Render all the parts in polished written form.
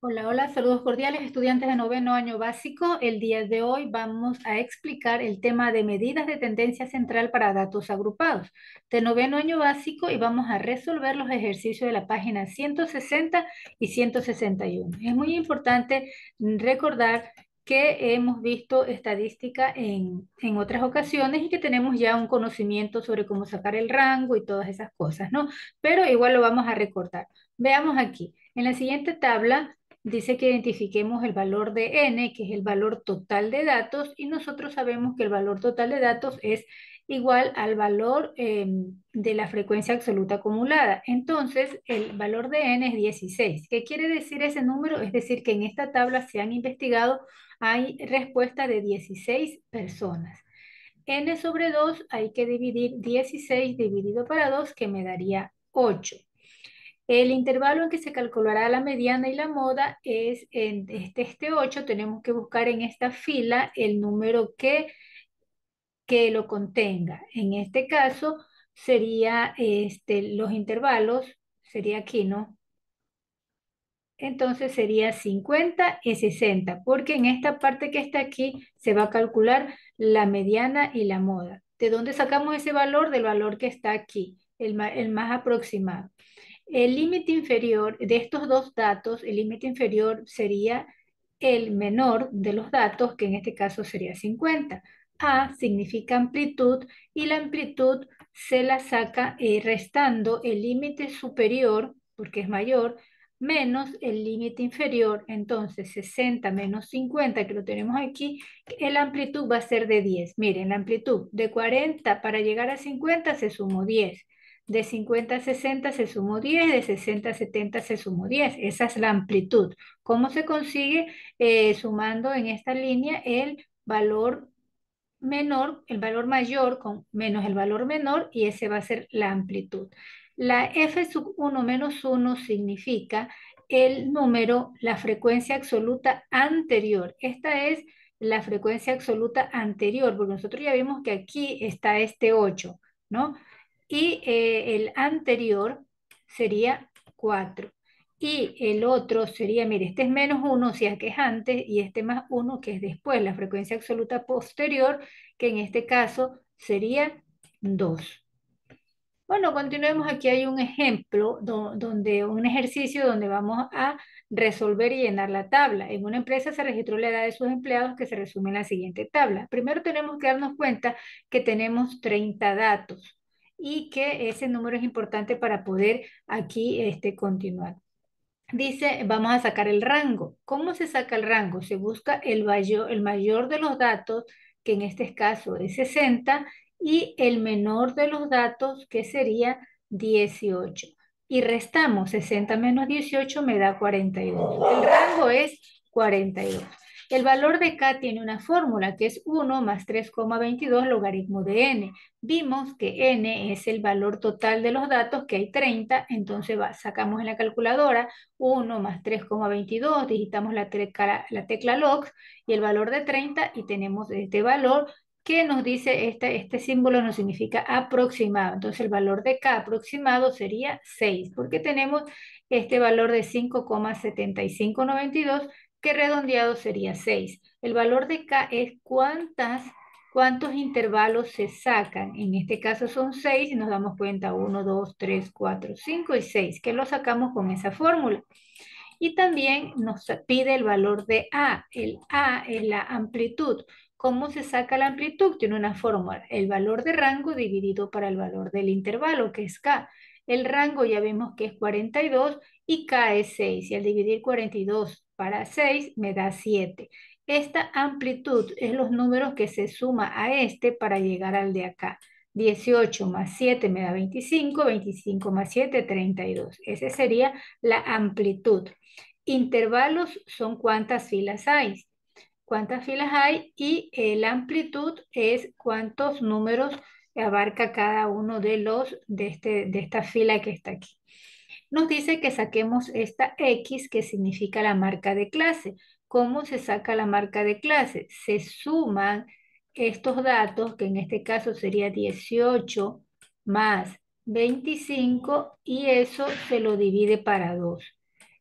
Hola, hola, saludos cordiales, estudiantes de noveno año básico. El día de hoy vamos a explicar el tema de medidas de tendencia central para datos agrupados de noveno año básico y vamos a resolver los ejercicios de la página 160 y 161. Es muy importante recordar que hemos visto estadística en otras ocasiones y que tenemos ya un conocimiento sobre cómo sacar el rango y todas esas cosas, ¿no? Pero igual lo vamos a recordar. Veamos aquí. En la siguiente tabla dice que identifiquemos el valor de n, que es el valor total de datos, y nosotros sabemos que el valor total de datos es igual al valor de la frecuencia absoluta acumulada. Entonces, el valor de n es 16. ¿Qué quiere decir ese número? Es decir, que en esta tabla se han investigado, hay respuesta de 16 personas. N sobre 2 hay que dividir 16 dividido para 2, que me daría 8. El intervalo en que se calculará la mediana y la moda es en este 8. Tenemos que buscar en esta fila el número que lo contenga. En este caso sería los intervalos, sería aquí, ¿no? Entonces sería 50 y 60, porque en esta parte que está aquí se va a calcular la mediana y la moda. ¿De dónde sacamos ese valor? Del valor que está aquí, el más aproximado. El límite inferior de estos dos datos, el límite inferior sería el menor de los datos, que en este caso sería 50. A significa amplitud y la amplitud se la saca restando el límite superior, porque es mayor, menos el límite inferior. Entonces 60 menos 50, que lo tenemos aquí, la amplitud va a ser de 10. Miren, la amplitud de 40 para llegar a 50 se sumó 10. De 50 a 60 se sumó 10, de 60 a 70 se sumó 10. Esa es la amplitud. ¿Cómo se consigue? Sumando en esta línea el valor menor, el valor mayor con menos el valor menor, y ese va a ser la amplitud. La f sub 1 menos 1 significa el número, la frecuencia absoluta anterior. Esta es la frecuencia absoluta anterior, porque nosotros ya vimos que aquí está este 8, ¿no? Y el anterior sería 4. Y el otro sería, mire, este es menos 1, o sea que es antes, y este más 1, que es después, la frecuencia absoluta posterior, que en este caso sería 2. Bueno, continuemos. Aquí hay un ejemplo donde un ejercicio donde vamos a resolver y llenar la tabla. En una empresa se registró la edad de sus empleados, que se resume en la siguiente tabla. Primero tenemos que darnos cuenta que tenemos 30 datos y que ese número es importante para poder aquí continuar. Dice, vamos a sacar el rango. ¿Cómo se saca el rango? Se busca el mayor de los datos, que en este caso es 60, y el menor de los datos, que sería 18. Y restamos 60 menos 18 me da 42. El rango es 42. El valor de K tiene una fórmula que es 1 más 3,22 logaritmo de n. Vimos que n es el valor total de los datos, que hay 30, entonces sacamos en la calculadora 1 más 3,22, digitamos la tecla log y el valor de 30, y tenemos este valor que nos dice, este símbolo nos significa aproximado. Entonces el valor de K aproximado sería 6, porque tenemos este valor de 5,7592, que redondeado sería 6. El valor de K es cuántos intervalos se sacan. En este caso son 6 y nos damos cuenta 1, 2, 3, 4, 5 y 6, que lo sacamos con esa fórmula. Y también nos pide el valor de A. El A es la amplitud. ¿Cómo se saca la amplitud? Tiene una fórmula. El valor de rango dividido para el valor del intervalo, que es K. El rango ya vimos que es 42 y K es 6. Y al dividir 42 para 6 me da 7. Esta amplitud es los números que se suma a este para llegar al de acá. 18 más 7 me da 25, 25 más 7, 32. Esa sería la amplitud. Intervalos son cuántas filas hay. Cuántas filas hay, y la amplitud es cuántos números abarca cada uno de esta fila que está aquí. Nos dice que saquemos esta X, que significa la marca de clase. ¿Cómo se saca la marca de clase? Se suman estos datos, que en este caso sería 18 más 25, y eso se lo divide para 2.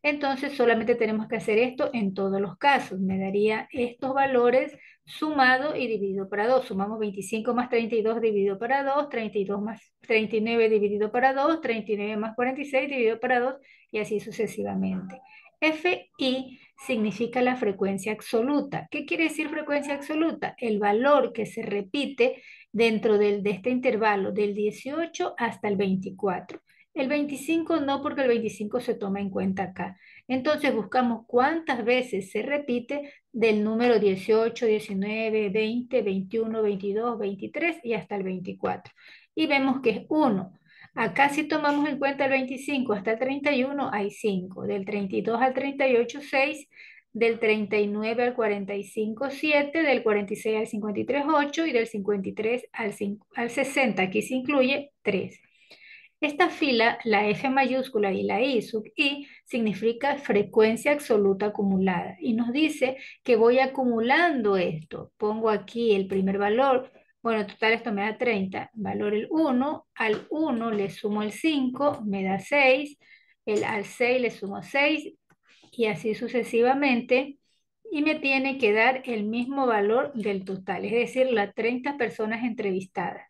Entonces solamente tenemos que hacer esto en todos los casos. Me daría estos valores sumado y dividido para 2. Sumamos 25 más 32 dividido para 2, 32 más 39 dividido para 2, 39 más 46 dividido para 2 y así sucesivamente. Fi significa la frecuencia absoluta. ¿Qué quiere decir frecuencia absoluta? El valor que se repite dentro de este intervalo del 18 hasta el 24. El 25 no, porque el 25 se toma en cuenta acá. Entonces buscamos cuántas veces se repite del número 18, 19, 20, 21, 22, 23 y hasta el 24. Y vemos que es 1. Acá si tomamos en cuenta el 25 hasta el 31 hay 5. Del 32 al 38, 6. Del 39 al 45, 7. Del 46 al 53, 8. Y del 53 al 60, aquí se incluye 3. Esta fila, la F mayúscula y la I sub I, significa frecuencia absoluta acumulada y nos dice que voy acumulando esto. Pongo aquí el primer valor, bueno, total esto me da 30, valor el 1, al 1 le sumo el 5, me da 6, al 6 le sumo 6 y así sucesivamente. Y me tiene que dar el mismo valor del total, es decir, las 30 personas entrevistadas.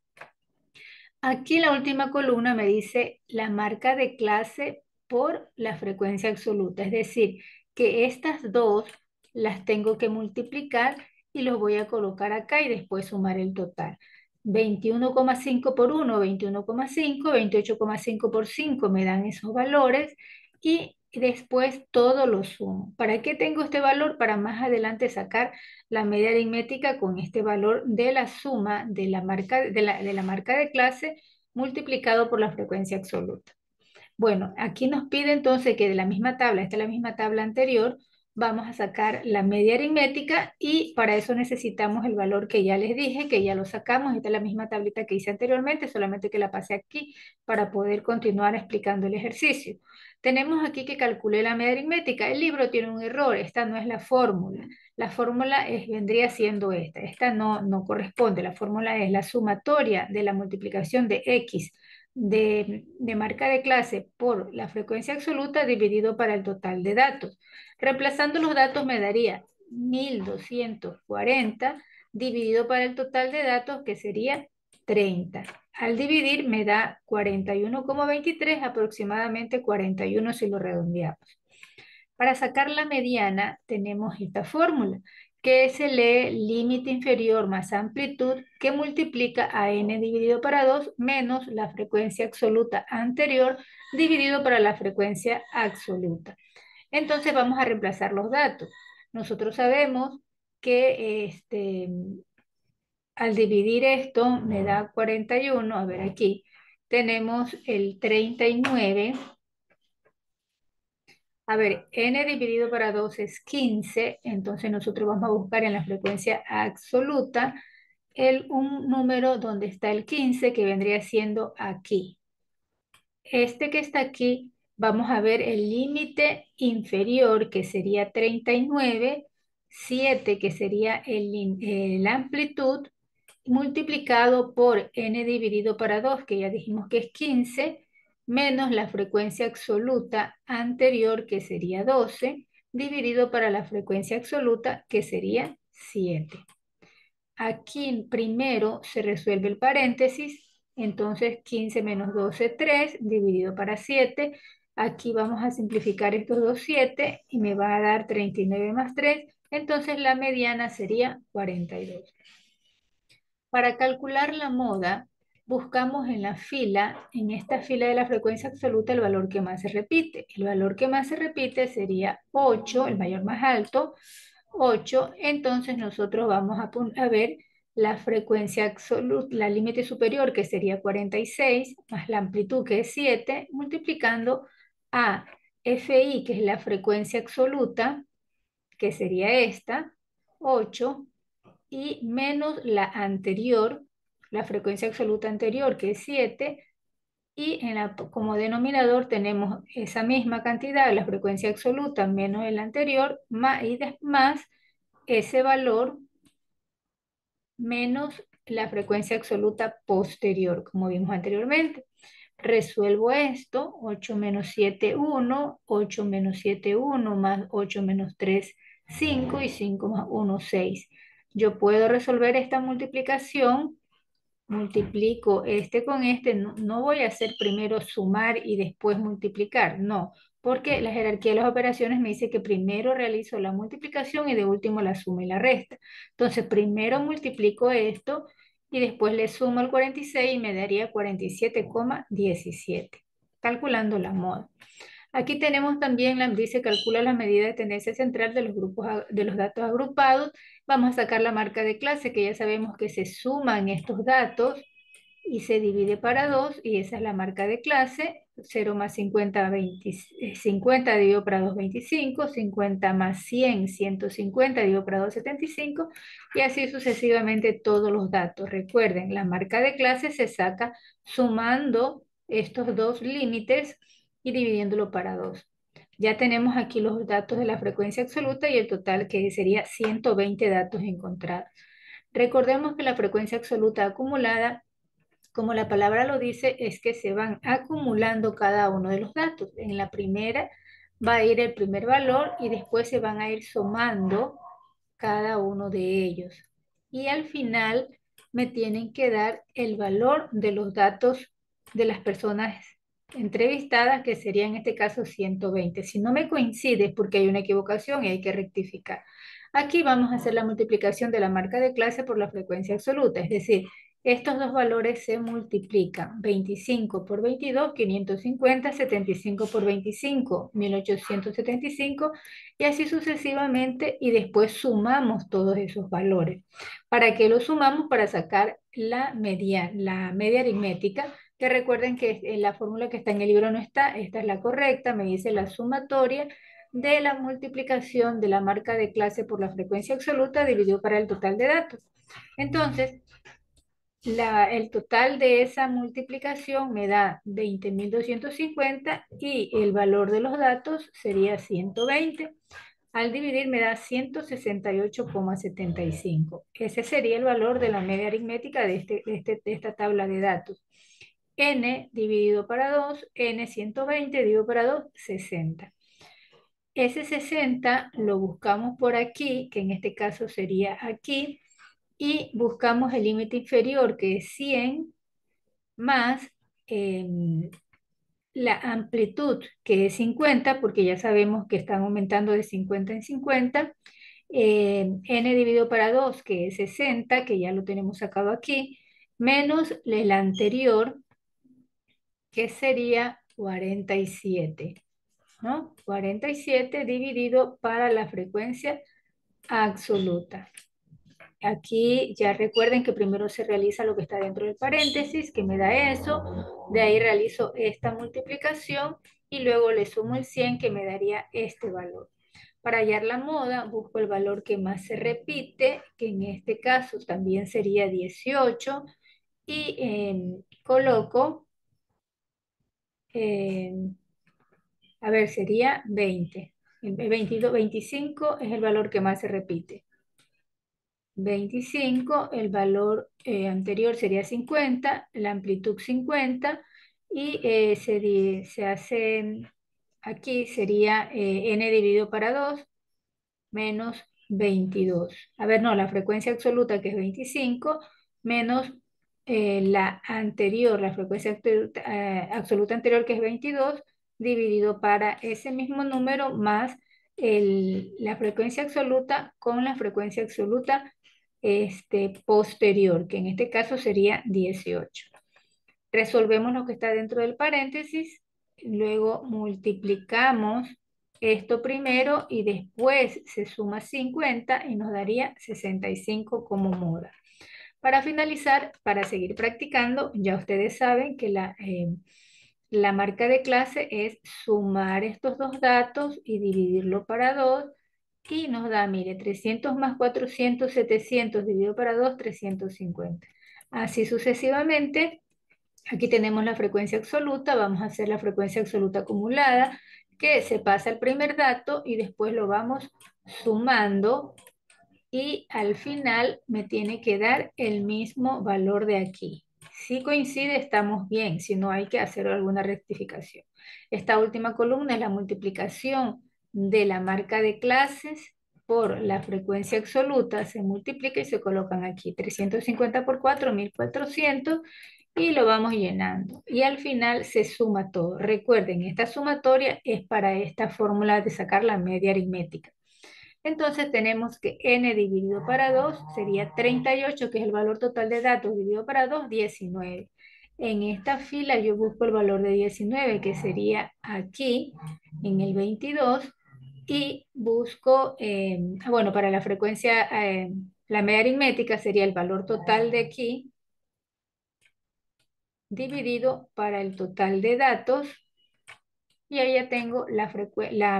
Aquí la última columna me dice la marca de clase por la frecuencia absoluta, es decir, que estas dos las tengo que multiplicar y los voy a colocar acá y después sumar el total. 21,5 por 1, 21,5, 28,5 por 5 me dan esos valores y después todo lo sumo. ¿Para qué tengo este valor? Para más adelante sacar la media aritmética con este valor de la suma de la marca de la marca de clase multiplicado por la frecuencia absoluta. Bueno, aquí nos pide entonces que de la misma tabla, esta es la misma tabla anterior, vamos a sacar la media aritmética y para eso necesitamos el valor que ya les dije, que ya lo sacamos. Esta es la misma tablita que hice anteriormente, solamente que la pasé aquí para poder continuar explicando el ejercicio. Tenemos aquí que calculé la media aritmética. El libro tiene un error, esta no es la fórmula. La fórmula vendría siendo esta. Esta no corresponde. La fórmula es la sumatoria de la multiplicación de x de marca de clase por la frecuencia absoluta dividido para el total de datos. Reemplazando los datos me daría 1240 dividido para el total de datos que sería 30. Al dividir me da 41,23, aproximadamente 41 si lo redondeamos. Para sacar la mediana tenemos esta fórmula, que se lee límite inferior más amplitud que multiplica a n dividido para 2 menos la frecuencia absoluta anterior dividido para la frecuencia absoluta. Entonces vamos a reemplazar los datos. Nosotros sabemos que al dividir esto me da 41, a ver aquí, tenemos el 39. A ver, n dividido para 2 es 15, entonces nosotros vamos a buscar en la frecuencia absoluta un número donde está el 15 que vendría siendo aquí. Este que está aquí, vamos a ver el límite inferior que sería 39, 7 que sería la amplitud, multiplicado por n dividido para 2, que ya dijimos que es 15, menos la frecuencia absoluta anterior, que sería 12, dividido para la frecuencia absoluta, que sería 7. Aquí primero se resuelve el paréntesis, entonces 15 menos 12, 3, dividido para 7. Aquí vamos a simplificar estos dos 7 y me va a dar 39 más 3, entonces la mediana sería 42. Para calcular la moda, buscamos en la fila, en esta fila de la frecuencia absoluta, el valor que más se repite. El valor que más se repite sería 8, el mayor más alto, 8. Entonces nosotros vamos a ver la frecuencia absoluta, la límite superior, que sería 46, más la amplitud, que es 7, multiplicando a Fi, que es la frecuencia absoluta, que sería esta, 8, y menos la anterior, la frecuencia absoluta anterior, que es 7, y como denominador tenemos esa misma cantidad, la frecuencia absoluta menos el anterior, más ese valor menos la frecuencia absoluta posterior, como vimos anteriormente. Resuelvo esto, 8 menos 7, 1, 8 menos 7, 1, más 8 menos 3, 5 y 5 más 1, 6. Yo puedo resolver esta multiplicación, multiplico este con este, no voy a hacer primero sumar y después multiplicar, no, porque la jerarquía de las operaciones me dice que primero realizo la multiplicación y de último la suma y la resta. Entonces primero multiplico esto y después le sumo el 46 y me daría 47,17, calculando la moda. Aquí tenemos también, dice, calcula la medida de tendencia central de los grupos de los datos agrupados. Vamos a sacar la marca de clase, que ya sabemos que se suman estos datos y se divide para 2 y esa es la marca de clase. 0 más 50, 20, 50 dividido para 2, 25, 50 más 100, 150 dividido para 2, 75 y así sucesivamente todos los datos. Recuerden, la marca de clase se saca sumando estos dos límites y dividiéndolo para 2. Ya tenemos aquí los datos de la frecuencia absoluta y el total que sería 120 datos encontrados. Recordemos que la frecuencia absoluta acumulada, como la palabra lo dice, es que se van acumulando cada uno de los datos. En la primera va a ir el primer valor y después se van a ir sumando cada uno de ellos. Y al final me tienen que dar el valor de los datos de las personas entrevistadas, que sería en este caso 120. Si no me coincide es porque hay una equivocación y hay que rectificar. Aquí vamos a hacer la multiplicación de la marca de clase por la frecuencia absoluta, es decir, estos dos valores se multiplican. 25 por 22, 550, 75 por 25, 1875, y así sucesivamente, y después sumamos todos esos valores. ¿Para qué los sumamos? Para sacar la media aritmética, que recuerden que la fórmula que está en el libro no está, esta es la correcta, me dice la sumatoria de la multiplicación de la marca de clase por la frecuencia absoluta dividido para el total de datos. Entonces, el total de esa multiplicación me da 20.250 y el valor de los datos sería 120. Al dividir me da 168,75. Ese sería el valor de la media aritmética de esta tabla de datos. N dividido para 2, N 120 dividido para 2, 60. Ese 60 lo buscamos por aquí, que en este caso sería aquí, y buscamos el límite inferior, que es 100, más la amplitud, que es 50, porque ya sabemos que están aumentando de 50 en 50, n dividido para 2, que es 60, que ya lo tenemos sacado aquí, menos el anterior, que sería 47, ¿no? 47 dividido para la frecuencia absoluta. Aquí ya recuerden que primero se realiza lo que está dentro del paréntesis, que me da eso. De ahí realizo esta multiplicación y luego le sumo el 100, que me daría este valor. Para hallar la moda, busco el valor que más se repite, que en este caso también sería 18, y coloco, eh, a ver, sería 20. El 22, 25 es el valor que más se repite. 25, el valor anterior sería 50, la amplitud 50 y se hace aquí sería n dividido para 2 menos 22. A ver, no, la frecuencia absoluta que es 25 menos la anterior, la frecuencia absoluta anterior que es 22 dividido para ese mismo número más la frecuencia absoluta con la frecuencia absoluta posterior, que en este caso sería 18. Resolvemos lo que está dentro del paréntesis, luego multiplicamos esto primero y después se suma 50 y nos daría 65 como moda. Para finalizar, para seguir practicando, ya ustedes saben que la marca de clase es sumar estos dos datos y dividirlo para 2 y nos da, mire, 300 más 400, 700 dividido para 2, 350. Así sucesivamente. Aquí tenemos la frecuencia absoluta, vamos a hacer la frecuencia absoluta acumulada, que se pasa el primer dato y después lo vamos sumando y al final me tiene que dar el mismo valor de aquí. Si coincide, estamos bien, si no hay que hacer alguna rectificación. Esta última columna es la multiplicación de la marca de clases por la frecuencia absoluta, se multiplica y se colocan aquí 350 por 4, 1400 y lo vamos llenando. Y al final se suma todo. Recuerden, esta sumatoria es para esta fórmula de sacar la media aritmética. Entonces tenemos que n dividido para 2 sería 38, que es el valor total de datos, dividido para 2, 19. En esta fila yo busco el valor de 19, que sería aquí, en el 22, y busco, bueno, para la frecuencia, la media aritmética sería el valor total de aquí, dividido para el total de datos, y ahí ya tengo la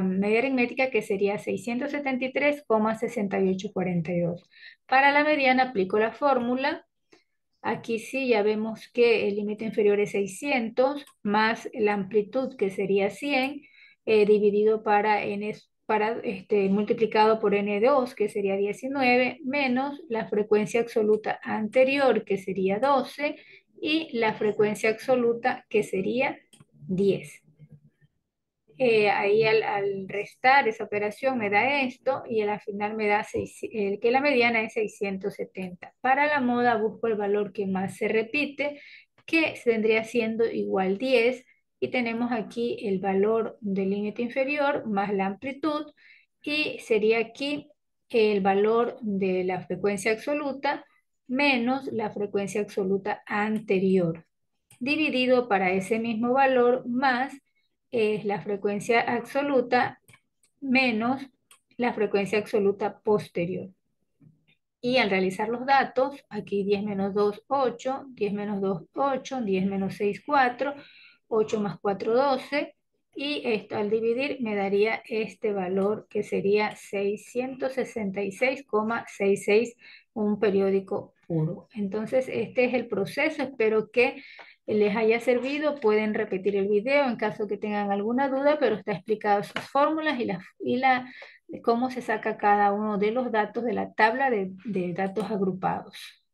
media aritmética que sería 673,6842. Para la mediana aplico la fórmula. Aquí sí ya vemos que el límite inferior es 600 más la amplitud que sería 100 dividido para n multiplicado por n2 que sería 19 menos la frecuencia absoluta anterior que sería 12 y la frecuencia absoluta que sería 10. Ahí al restar esa operación me da esto y al final me da que la mediana es 670. Para la moda busco el valor que más se repite, que vendría siendo igual 10 y tenemos aquí el valor del límite inferior más la amplitud y sería aquí el valor de la frecuencia absoluta menos la frecuencia absoluta anterior dividido para ese mismo valor más es la frecuencia absoluta menos la frecuencia absoluta posterior. Y al realizar los datos, aquí 10 menos 2, 8, 10 menos 2, 8, 10 menos 6, 4, 8 más 4, 12, y esto al dividir me daría este valor que sería 666,66, un periódico puro. Entonces, este es el proceso, espero que les haya servido, pueden repetir el video en caso que tengan alguna duda, pero está explicado sus fórmulas de cómo se saca cada uno de los datos de la tabla de datos agrupados.